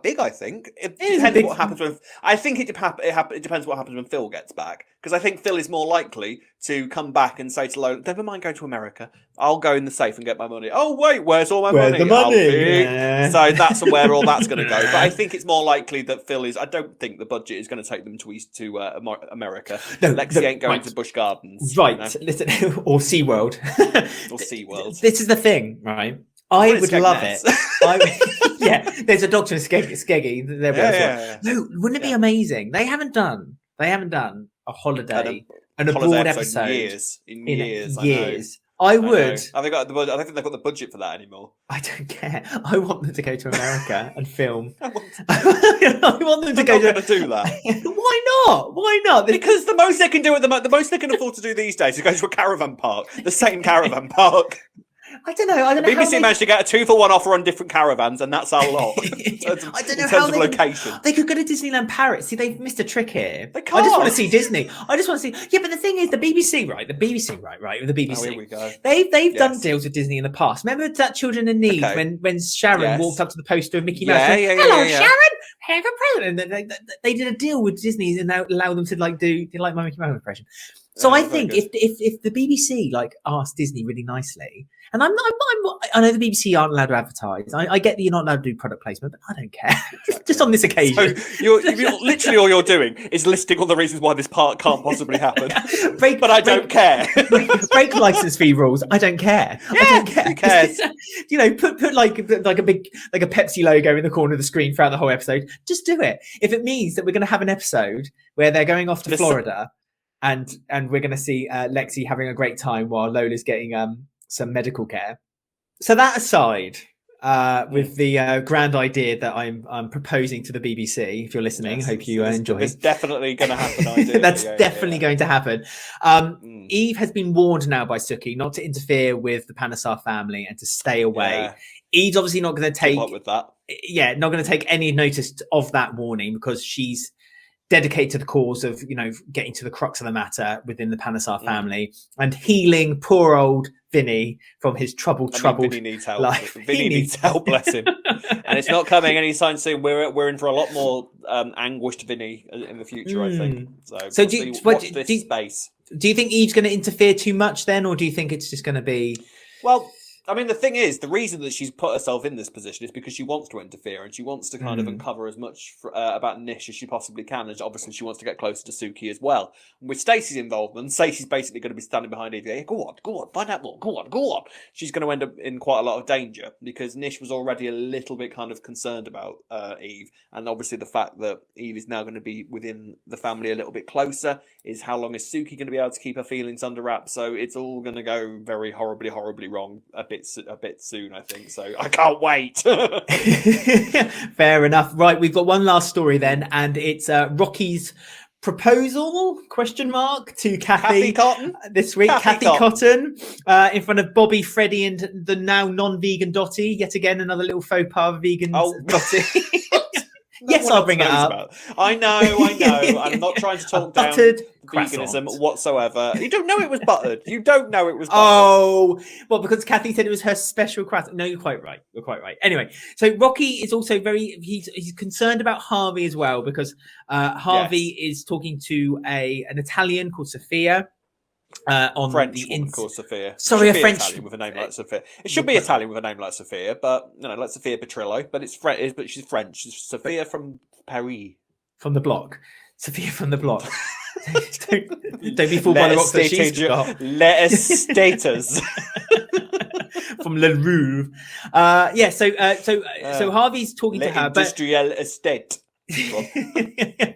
big, I think. It depends what happens when. I think it depends what happens when Phil gets back, because I think Phil is more likely to come back and say to Lola, "Never mind going to America. I'll go in the safe and get my money." Oh wait, where's all my money? The money. So that's where all that's going to go. But I think it's more likely that Phil is. I don't think the budget is going to take them to America. No, Lexi ain't going to Busch Gardens, right? Listen, or SeaWorld. Or SeaWorld. This is the thing, right? I would love it. There's a doctor in Skeggy. No, wouldn't it be amazing? They haven't done a holiday, an abroad episode in years. I would. I think they've got the budget for that anymore. I don't care. I want them to go to America and film. I want them to go to do that. Why not? Because the most they can do the most they can afford to do these days is go to a caravan park, the same caravan park. I don't know. BBC managed to get a 2-for-1 offer on different caravans, and that's our lot. I don't know in terms of location. They could go to Disneyland Paris. See, they've missed a trick here. They can't. I just want to see Disney. I just want to see. Yeah, but the thing is, the BBC, right? With the BBC. Oh, here we go. They've done deals with Disney in the past. Remember that Children in Need when Sharon walked up to the poster of Mickey Mouse? Hello, Sharon. Have a present. They did a deal with Disney and now allow them to do my Mickey Mouse impression. So I think if the BBC asked Disney really nicely, and I know the BBC aren't allowed to advertise. I get that you're not allowed to do product placement, but I don't care. Just on this occasion. So you're literally all you're doing is listing all the reasons why this part can't possibly happen. But I don't care. Break license fee rules. I don't care. Yeah, I don't care. Who cares? Put like a big a Pepsi logo in the corner of the screen throughout the whole episode. Just do it. If it means that we're going to have an episode where they're going off to Florida. And we're going to see Lexi having a great time while Lola's getting some medical care. So that aside, with the grand idea that I'm proposing to the BBC, if you're listening, hope you enjoy. It's definitely going to happen. That's definitely going to happen. Eve has been warned now by Suki not to interfere with the Panasar family and to stay away. Eve's obviously not going to take with that. Yeah, not going to take any notice of that warning, because she's dedicated to the cause of, getting to the crux of the matter within the Panasar family and healing poor old Vinny from his troubled Vinny needs help. life. Vinny needs help, bless him. And it's not coming anytime soon. We're in for a lot more anguished Vinny in the future, I think. So do you think Eve's going to interfere too much then, or do you think it's just going to be? Well, I mean, the thing is, the reason that she's put herself in this position is because she wants to interfere and she wants to kind of uncover as much about Nish as she possibly can. And obviously, she wants to get closer to Suki as well. And with Stacey's involvement, Stacey's basically going to be standing behind Eve. Hey, go on, find out more. Go on. She's going to end up in quite a lot of danger because Nish was already a little bit kind of concerned about Eve. And obviously, the fact that Eve is now going to be within the family a little bit closer is how long is Suki going to be able to keep her feelings under wraps? So it's all going to go very horribly wrong a bit soon, I think. So I can't wait. Fair enough. Right, we've got one last story then, and it's Rocky's proposal to Kathy Cotton this week. Kathy Cotton in front of Bobby, Freddie, and the now non-vegan Dottie. Yet again, another little faux pas of vegan Dottie. Yes, I'll bring it up. I know. I'm not trying to talk down veganism whatsoever. You don't know it was buttered. You don't know it was buttered. Oh, well, because Kathy said it was her special croissant. No, you're quite right. You're quite right. Anyway, so Rocky is also he's concerned about Harvey as well, because Harvey is talking to an Italian called Sophia. On French the woman called Sophia. Sorry, a French French Italian with a name like Sophia. It should be Italian with a name like Sophia, but like Sophia Petrillo. But it's French. But she's French. She's Sophia from Paris. From the block. Sophia from the block. don't be fooled by the rocks that she's got. Let us status. From Le Rouvre. So Harvey's talking to her. Industrial estate.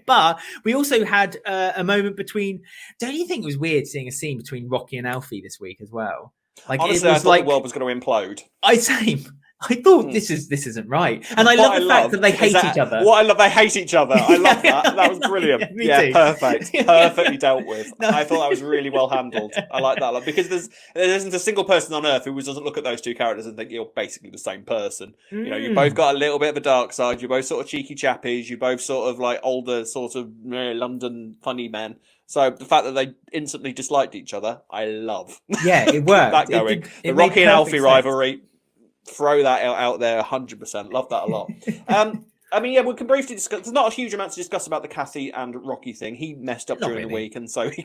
But we also had a moment between. Don't you think it was weird seeing a scene between Rocky and Alfie this week as well? Like, honestly, I thought the world was going to implode. I thought this isn't right, and I love the fact that they hate each other. What I love, they hate each other. I love that. That was brilliant. Yeah, perfect, perfectly dealt with. No. I thought that was really well handled. I like that a lot, because there isn't a single person on earth who doesn't look at those two characters and think you're basically the same person. You know, you both got a little bit of a dark side. You're both sort of cheeky chappies. You're both sort of like older, sort of London funny men. So the fact that they instantly disliked each other, I love. Yeah, it worked. That going. The Rocky and Alfie rivalry. Throw that out there 100%. Love that a lot. I mean, yeah, we can briefly discuss. There's not a huge amount to discuss about the Kathy and Rocky thing. He messed up during the week, and so he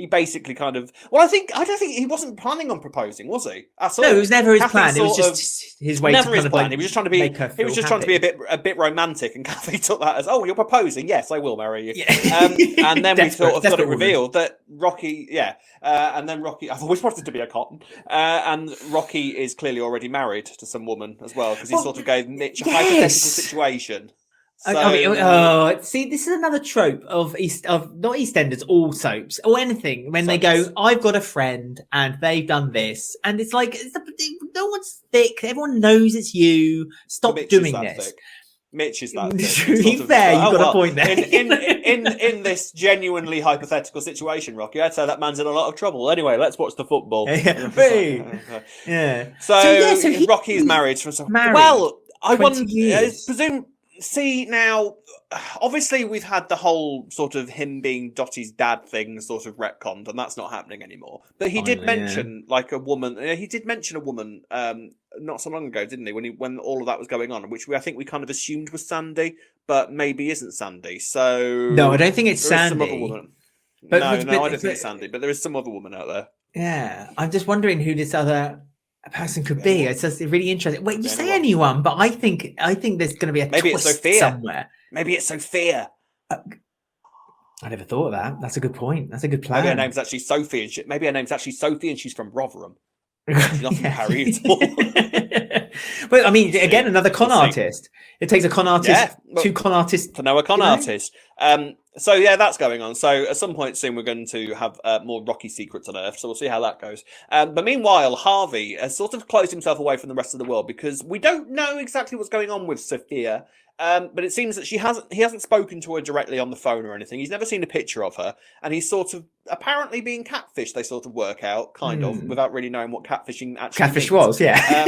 basically kind of. Well, I don't think he wasn't planning on proposing, was he? No, it was never his plan. It was just his way. Never his plan. He was just trying to be. He was just trying to be a bit romantic, and Kathy took that as, "Oh, you're proposing? Yes, I will marry you." Yeah. And then we sort of got it revealed that Rocky, and then Rocky. I've always wanted to be a cotton, and Rocky is clearly already married to some woman as well, because he sort of gave Mitch a hypothetical situation. So, I mean, see, this is another trope of not EastEnders, all soaps or anything. When they go, I've got a friend and they've done this, and it's like no one's thick. Everyone knows it's you. Stop doing this. Thick. Mitch is that. You've got a point there. In this genuinely hypothetical situation, Rocky, I'd say that man's in a lot of trouble. Anyway, let's watch the football. Yeah. So Rocky is married from some. Well, I presume. See, now, obviously we've had the whole sort of him being Dottie's dad thing sort of retconned, and that's not happening anymore. But he did mention like a woman. He did mention a woman not so long ago, didn't he? When all of that was going on, which I think we kind of assumed was Sandy, but maybe isn't Sandy. So no, I don't think it's Sandy. Some other woman. But I don't think it's Sandy. But there is some other woman out there. Yeah, I'm just wondering who this other person could be. It's just really interesting. Wait, you say anyone, but I think there's going to be a twist somewhere. Maybe it's Sophia. I never thought of that. That's a good point. That's a good plan. Maybe her name's actually Sophie, and she's from Rotherham. She's not from Paris at all. But I mean, again, another con artist. It takes a con artist, two con artists to know a con artist. So yeah, that's going on. So at some point soon, we're going to have more Rocky secrets unearthed. So we'll see how that goes. But meanwhile, Harvey has sort of closed himself away from the rest of the world because we don't know exactly what's going on with Sophia. But it seems that he hasn't spoken to her directly on the phone or anything. He's never seen a picture of her, and he's sort of apparently being catfished. They sort of work out, kind of, without really knowing what catfishing actually means. Was, yeah.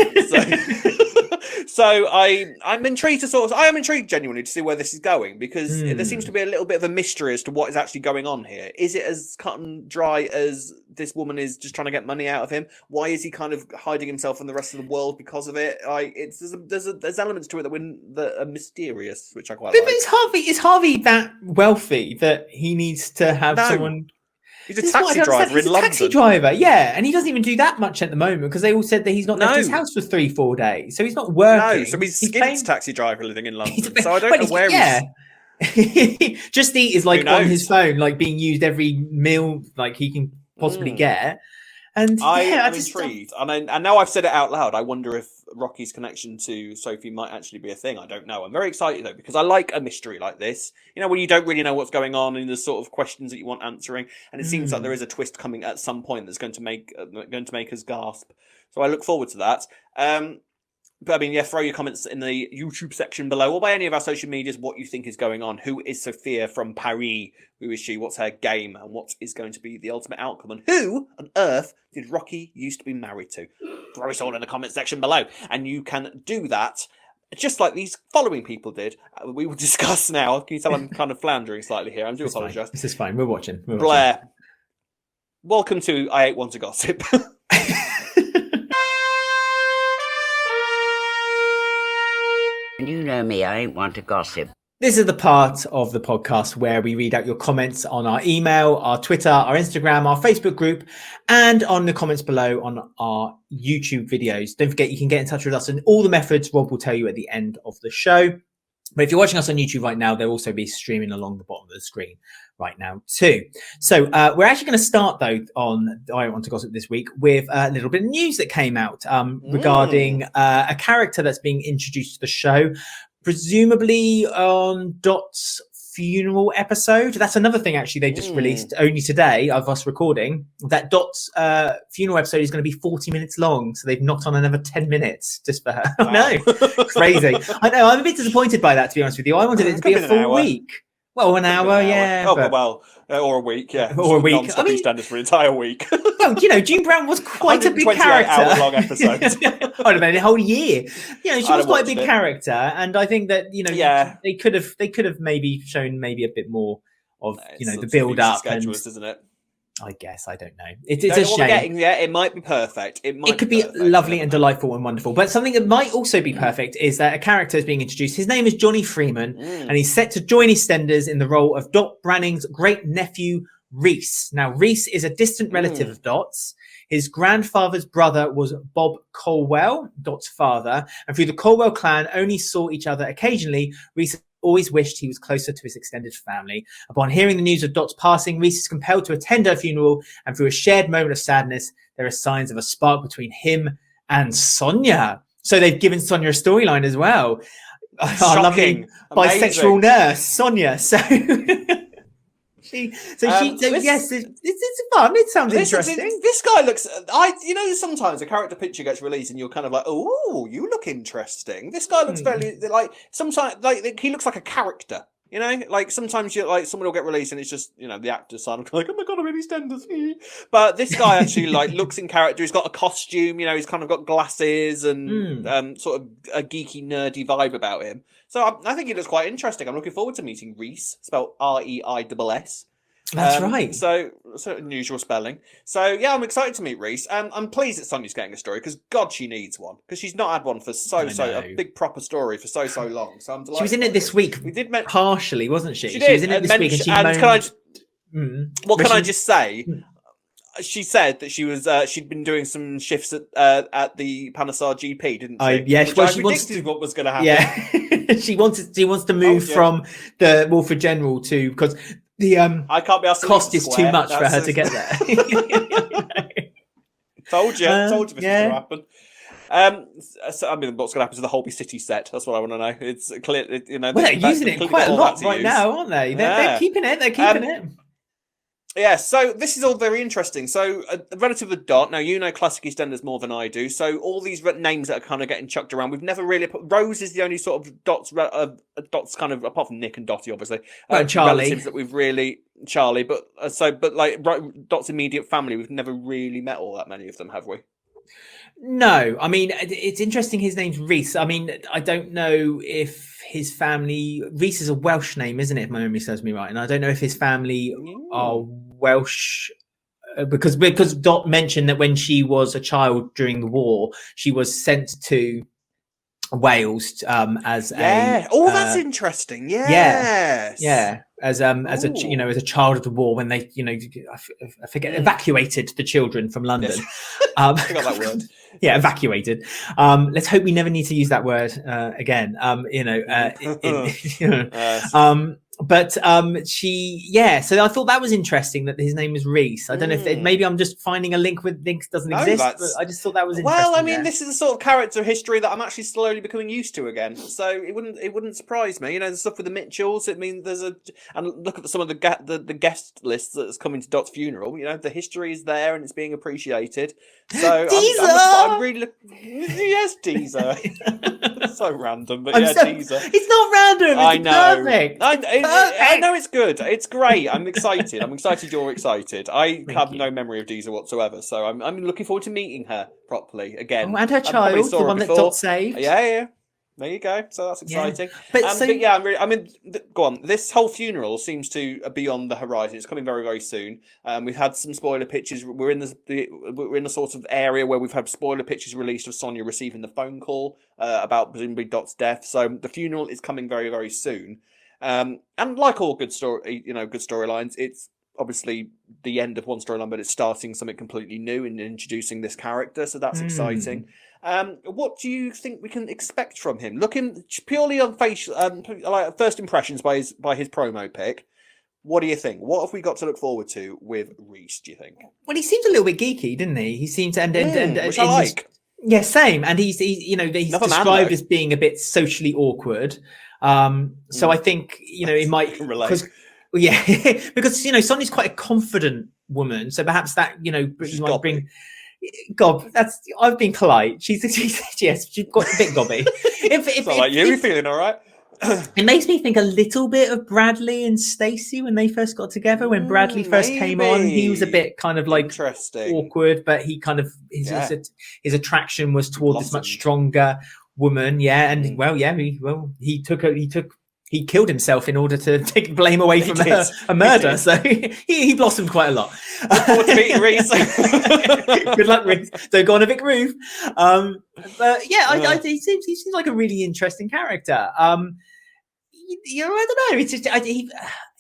So I'm intrigued I am intrigued genuinely to see where this is going, because there seems to be a little bit of a mystery as to what is actually going on here. Is it as cut and dry as this woman is just trying to get money out of him? Why is he kind of hiding himself from the rest of the world because of it? There's elements to it that are mysterious, which I quite like. But is Harvey that wealthy that he needs to have someone? He's a taxi driver in London. Taxi driver, yeah, and he doesn't even do that much at the moment because they all said that he's not left his house for 3-4 days, so he's not working. No, so he's skint taxi driver living in London. So I don't know where he's. Just Eat is like on his phone, like being used every meal like he can possibly get. And I'm intrigued, and now I've said it out loud. I wonder if Rocky's connection to Sophie might actually be a thing. I don't know. I'm very excited though, because I like a mystery like this. You know, when you don't really know what's going on and there's sort of questions that you want answering, and it seems like there is a twist coming at some point that's going to make us gasp. So I look forward to that. But I mean, yeah, throw your comments in the YouTube section below, or by any of our social medias, what you think is going on. Who is Sophia from Paris? Who is she? What's her game? And what is going to be the ultimate outcome? And who on earth did Rocky used to be married to? Throw it all in the comment section below. And you can do that just like these following people did. We will discuss now. Can you tell I'm kind of floundering slightly here? I do apologise. This is fine. We're watching. Blair, welcome to I Ain't One to Gossip. You know me, I ain't one to gossip. This is the part of the podcast where we read out your comments on our email, our Twitter, our Instagram, our Facebook group, and on the comments below on our YouTube videos. Don't forget, you can get in touch with us in all the methods Rob will tell you at the end of the show. But if you're watching us on YouTube right now, they'll also be streaming along the bottom of the screen right now too. So we're actually going to start, though, on I Want to Gossip this week with a little bit of news that came out regarding a character that's being introduced to the show, presumably on Dot's funeral episode. That's another thing, actually, they just released only today of us recording, that Dot's funeral episode is going to be 40 minutes long. So they've knocked on another 10 minutes just for her. Wow. No, crazy. I know, I'm a bit disappointed by that, to be honest with you. I wanted it to be a full week. Well, an hour, yeah. Oh, but... well, or a week, yeah. Or a week. Non-stop EastEnders for an entire week. Well, June Brown was quite a big character. 128-hour-long episodes. I'd have been a whole year. She was quite a big character, and I think that they could have maybe shown maybe a bit more of the build up. Schedules, isn't it? I guess, I don't know. It's a shame. It might be perfect. It could be lovely and delightful and wonderful. But something that might also be perfect is that a character is being introduced. His name is Johnny Freeman, and he's set to join EastEnders in the role of Dot Branning's great nephew, Reese. Now, Reese is a distant relative of Dot's. His grandfather's brother was Bob Colwell, Dot's father, and through the Colwell clan only saw each other occasionally. Reese always wished he was closer to his extended family. Upon hearing the news of Dot's passing, Reese is compelled to attend her funeral, and through a shared moment of sadness, there are signs of a spark between him and Sonia. So they've given Sonia a storyline as well. Our lovely bisexual nurse, Sonia. So... yes, it's fun. It sounds interesting. This guy looks. Sometimes a character picture gets released, and you're kind of like, "Oh, you look interesting." This guy looks fairly like sometimes he looks like a character. Like sometimes someone will get released, and it's just the actor's son like, "Oh my god, I'm in EastEnders." But this guy actually looks in character. He's got a costume. He's kind of got glasses and sort of a geeky, nerdy vibe about him. So I think he looks quite interesting. I'm looking forward to meeting Reese, spelled Reiss. That's right. So unusual spelling. So yeah, I'm excited to meet Reese. I'm pleased that Sonia's getting a story because God, she needs one because she's not had one for a big proper story for so long. So I'm delighted. She was in it this week. We did partially, wasn't she? She did. Was in it this week, and she moaned. Can I just say? She said that she'd been doing some shifts at the Panasar GP, didn't she? Yes, well, she predicted what was going to happen. Yeah, she wants to move from the Walford General to because the I can't be asked cost is too much for her to get there. Told you this was going to happen. What's going to happen to the Holby City set? That's what I want to know. It's clear, Well, they're using it quite a lot right now, aren't they? They're keeping it. They're keeping it. Yeah, so this is all very interesting. So, relative to Dot, now classic EastEnders more than I do. So, all these names that are kind of getting chucked around, we've never really put. Rose is the only sort of Dot's kind of, apart from Nick and Dottie, obviously. Charlie. Relatives that we've really. Charlie, but Dot's immediate family, we've never really met all that many of them, have we? No, I mean, it's interesting. His name's Reese. I mean, I don't know if his family. Reese is a Welsh name, isn't it? If my memory serves me right, and I don't know if his family are Welsh because Dot mentioned that when she was a child during the war, she was sent to Wales as a. Oh, that's interesting. Yes. Yeah. As a child of the war, when they I forget evacuated the children from London. Yes. I forgot that word. Yeah, evacuated. Let's hope we never need to use that word again. But so I thought that was interesting that his name was Reese. I don't know if maybe I'm just finding a link with links doesn't exist, but I just thought that was interesting. Well, I mean, this is a sort of character history that I'm actually slowly becoming used to again. So it wouldn't surprise me. The stuff with the Mitchells. It means and look at some of the guest lists that's coming to Dot's funeral. The history is there and it's being appreciated. So I'm really yes, Deezer. So random, but Deezer. It's not random. It's perfect. I know it's good. It's great. I'm excited. I'm excited you're excited. I have no memory of Deezer whatsoever, so I'm looking forward to meeting her properly again. And her child, the one that Dot saved. Yeah. There you go. So that's exciting. Yeah. But yeah, go on. This whole funeral seems to be on the horizon. It's coming very, very soon. We've had some spoiler pictures. We're in the sort of area where we've had spoiler pictures released of Sonia receiving the phone call about presumably Dot's death. So the funeral is coming very, very soon. And like all good storylines, it's obviously the end of one storyline, but it's starting something completely new and introducing this character. So that's exciting. What do you think we can expect from him? Looking purely on facial, like first impressions by his promo pic. What do you think? What have we got to look forward to with Reese? Do you think? Well, he seemed a little bit geeky, didn't he? He seemed to, which I like. Yeah, same. And he's described as being a bit socially awkward. So I think it might relate. Because Sonia's quite a confident woman, so perhaps that you might bring. God, I've been polite. She's got a bit gobby. You feeling all right? It makes me think a little bit of Bradley and Stacey when they first got together. When Bradley first came on, he was a bit kind of like awkward, but he kind of his attraction was toward this much stronger woman. Yeah, and he killed himself in order to take blame away from a murder. So he blossomed quite a lot. Good luck, Reese. Don't go on a big roof. But yeah, he seems like a really interesting character. I don't know. It's just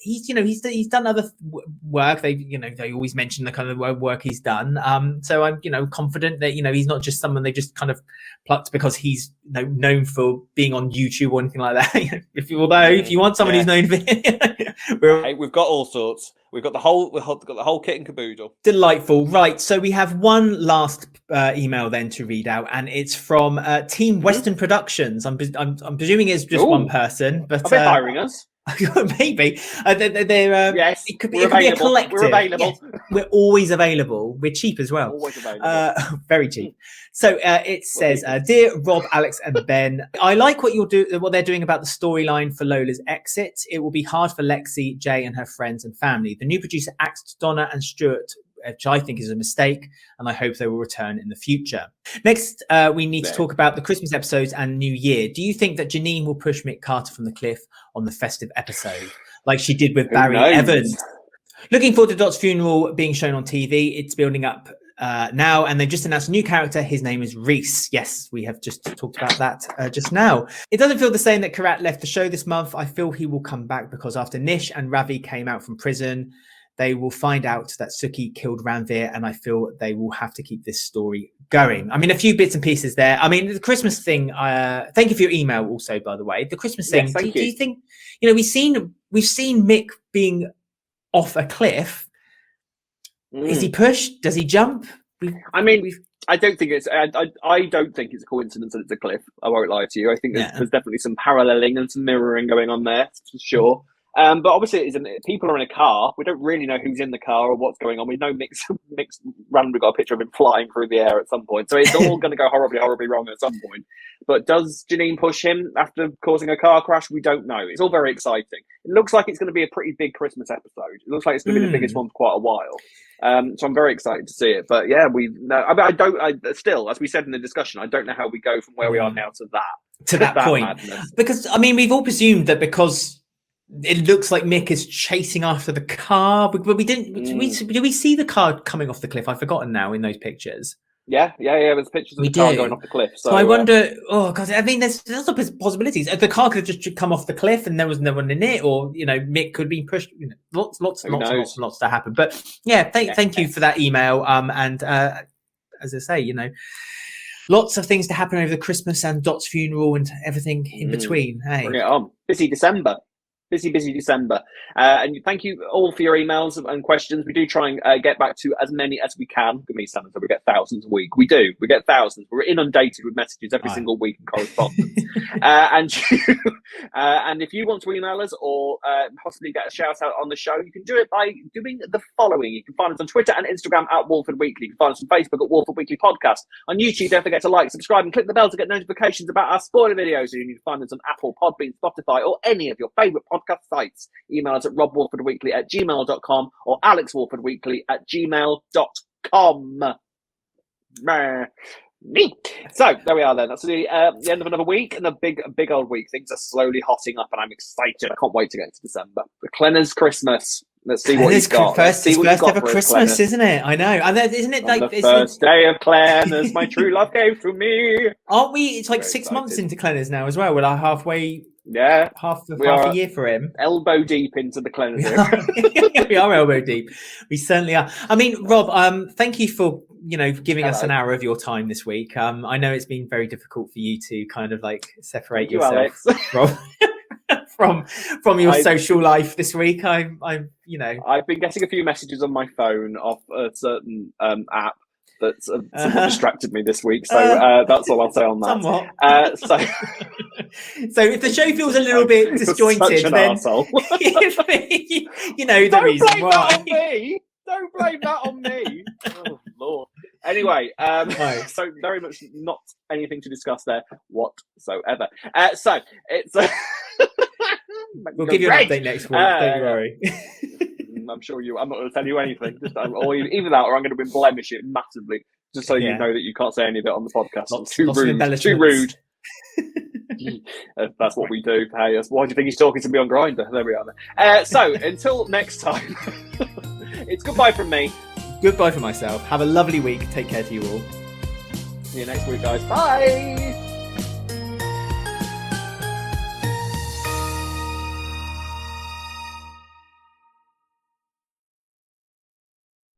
he's done other work. They always mention the kind of work he's done. So I'm confident that he's not just someone they just kind of plucked because he's known for being on YouTube or anything like that. If you want someone who's known for, we've got all sorts. We've got the whole kit and caboodle. Delightful. Right. So we have one last email then to read out, and it's from Team Western Productions. I'm presuming it's just one person, but are they hiring us? Maybe they're yes. It could be a collective. We're available. Yes, we're always available. We're cheap as well. Always available. Very cheap. So it says, "Dear Rob, Alex, and Ben, I like what they're doing about the storyline for Lola's exit. It will be hard for Lexi, Jay, and her friends and family. The new producer axed Donna and Stuart, which I think is a mistake, and I hope they will return in the future." Next, we need to talk about the Christmas episodes and New Year. Do you think that Janine will push Mick Carter from the cliff on the festive episode, like she did with Barry Evans? Looking forward to Dot's funeral being shown on TV. It's building up now, and they've just announced a new character. His name is Reese. Yes, we have just talked about that just now. It doesn't feel the same that Karat left the show this month. I feel he will come back because after Nish and Ravi came out from prison, they will find out that Suki killed Ranveer, and I feel they will have to keep this story going. I mean, a few bits and pieces there. I mean, the Christmas thing, thank you for your email also, by the way. The Christmas thing, do you think, we've seen Mick being off a cliff. Is he pushed? Does he jump? I don't think it's a coincidence that it's a cliff. I won't lie to you. I think there's definitely some paralleling and some mirroring going on there, for sure. But obviously, people are in a car. We don't really know who's in the car or what's going on. We know Mick's randomly got a picture of him flying through the air at some point. So it's all going to go horribly, horribly wrong at some point. But does Janine push him after causing a car crash? We don't know. It's all very exciting. It looks like it's going to be a pretty big Christmas episode. It looks like it's going to be the biggest one for quite a while. So I'm very excited to see it. But yeah, still, as we said in the discussion, I don't know how we go from where we are now to that point. Madness. Because, we've all presumed that because it looks like Mick is chasing after the car, but we didn't. Did we see the car coming off the cliff? I've forgotten now in those pictures. Yeah. There's pictures of the car going off the cliff. So I wonder. Oh God! there's also possibilities. The car could have just come off the cliff and there was no one in it, or Mick could be pushed. Lots to happen. But yeah, thank you for that email. And as I say, lots of things to happen over the Christmas and Dot's funeral and everything in between. Hey, bring it on! Busy December. Busy December. And thank you all for your emails and questions. We do try and get back to as many as we can. Give me something, so we get thousands a week. We do. We get thousands. We're inundated with messages every single week and correspondence. And if you want to email us or possibly get a shout out on the show, you can do it by doing the following. You can find us on Twitter and Instagram at Walford Weekly. You can find us on Facebook at Walford Weekly Podcast. On YouTube, don't forget to like, subscribe, and click the bell to get notifications about our spoiler videos. You can find us on Apple, Podbean, Spotify, or any of your favourite podcast sites. Email us at robwalfordweekly@gmail.com or alexwalfordweekly@gmail.com. Neat. So there we are then. That's the end of another week and a big old week. Things are slowly hotting up and I'm excited. I can't wait to get into December. The Clenner's Christmas. Let's see what he's got. First ever Christmas, isn't it? I know. And isn't it like the first day of Clenner's, my true love gave to me. Aren't we? It's like 6 months into Clenner's now as well. We're like halfway. Yeah, half a year for him. Elbow deep into the Clenner's. We are elbow deep. We certainly are. I mean, Rob, thank you for giving us an hour of your time this week. I know it's been very difficult for you to kind of like separate yourself, Rob, from your social life this week. I've been getting a few messages on my phone off a certain app that's somewhat distracted me this week. So that's all I'll say on that. Somewhat. So if the show feels a little bit disjointed, then you know the reason why. Don't blame that on me. Oh, Lord. Anyway, so very much not anything to discuss there whatsoever. So it's... we'll give you an update next week, don't you worry. I'm sure I'm not going to tell you anything. Or either that or I'm going to blemish it massively, just so you know that you can't say any of it on the podcast. It's too rude. That's what we do. Hey, why do you think he's talking to me on Grindr? There we are. So until next time, it's goodbye from me. Goodbye from myself. Have a lovely week. Take care to you all. See you next week, guys. Bye.